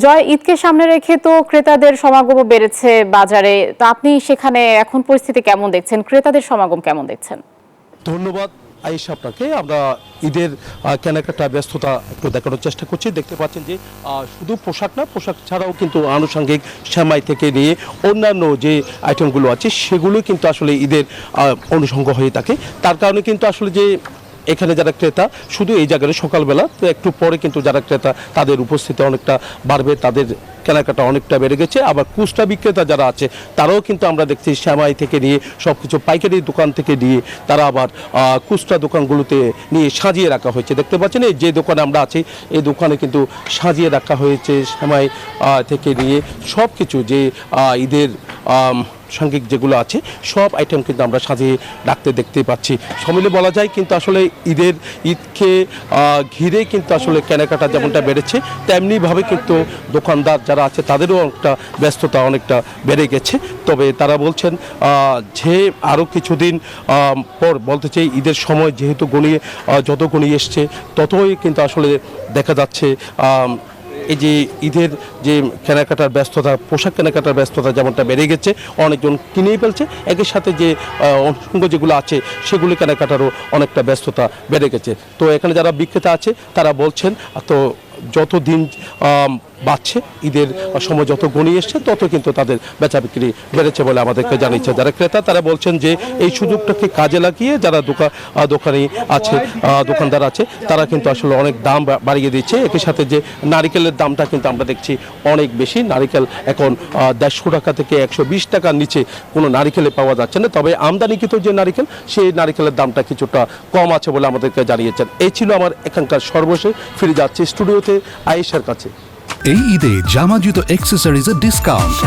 জয়, ঈদকে সামনে রেখে তো ক্রেতাদের সমাগমও বেড়েছে বাজারে। তো আপনি সেখানে এখন পরিস্থিতি কেমন দেখছেন, ক্রেতাদের সমাগম কেমন দেখছেন? ধন্যবাদ আয়েশা আপনাকে। আমরা ঈদের কেনাকাটা ব্যস্ততা একটু দেখানোর চেষ্টা করছি। দেখতে পাচ্ছেন যে শুধু পোশাক না, পোশাক ছাড়াও কিন্তু আনুষঙ্গিক সেমাই থেকে নিয়ে অন্যান্য যে আইটেমগুলো আছে সেগুলো কিন্তু আসলে ঈদের অনুষঙ্গ হয়ে থাকে। তার কারণে কিন্তু আসলে যে এখানে যারা ক্রেতা শুধু এই জায়গায় সকালবেলা তো একটু পরে কিন্তু যারা ক্রেতা তাদের উপস্থিতি অনেকটা বাড়বে, তাদের কেনাকাটা অনেকটা বেড়ে গেছে। আবার খুচরা বিক্রেতা যারা আছে তারাও কিন্তু আমরা দেখছি সেমাই থেকে নিয়ে সব কিছু পাইকারি দোকান থেকে নিয়ে তারা আবার খুচরা দোকানগুলোতে নিয়ে সাজিয়ে রাখা হয়েছে। দেখতে পাচ্ছেন এই যে দোকানে আমরা আছি এই দোকানে কিন্তু সাজিয়ে রাখা হয়েছে সেমাই থেকে নিয়ে সব কিছু যে ঈদের সাংঘিক যেগুলো আছে সব আইটেম কিন্তু আমরা সাজিয়ে রাখতে দেখতে পাচ্ছি। সমিলে বলা যায় কিন্তু আসলে ঈদকে ঘিরে কিন্তু আসলে কেনাকাটা যেমনটা বেড়েছে তেমনিভাবে কিন্তু দোকানদার যারা আছে তাদেরও একটা ব্যস্ততা অনেকটা বেড়ে গেছে। তবে তারা বলছেন যে আরও কিছুদিন পর বলতে চাই ঈদের সময় যেহেতু যত গণিয়ে এসছে ততই কিন্তু আসলে দেখা যাচ্ছে এই যে ঈদের যে কেনাকাটার ব্যস্ততা, পোশাক কেনাকাটার ব্যস্ততা যেমনটা বেড়ে গেছে, অনেকজন কিনেই ফেলছে। একই সাথে যে অনুষঙ্গ যেগুলো আছে সেগুলি কেনাকাটারও অনেকটা ব্যস্ততা বেড়ে গেছে। তো এখানে যারা বিক্রেতা আছে তারা বলছেন তো যত দিন বাড়ছে ঈদের সময় যত গণিয়ে এসছে তত কিন্তু তাদের বেচা বিক্রি বেড়েছে বলে আমাদেরকে জানিয়েছে যারা ক্রেতা। তারা বলছেন যে এই সুযোগটাকে কাজে লাগিয়ে যারা দোকানি আছে, দোকানদার আছে তারা কিন্তু আসলে অনেক দাম বাড়িয়ে দিচ্ছে। একই সাথে যে নারিকেলের দামটা কিন্তু আমরা দেখছি অনেক বেশি। নারিকেল এখন 150 টাকা থেকে 120 টাকার নিচে কোনো নারিকেলে পাওয়া যাচ্ছে না। তবে আমদানিকৃত যে নারিকেল সেই নারিকেলের দামটা কিছুটা কম আছে বলে আমাদেরকে জানিয়েছেন। এই ছিল আমার এখানকার সর্বশেষ। ফিরে যাচ্ছি স্টুডিওতে আয়েশার কাছে। এই ঈদে জামা জুতো অ্যাক্সেসরিজের ডিসকাউন্ট।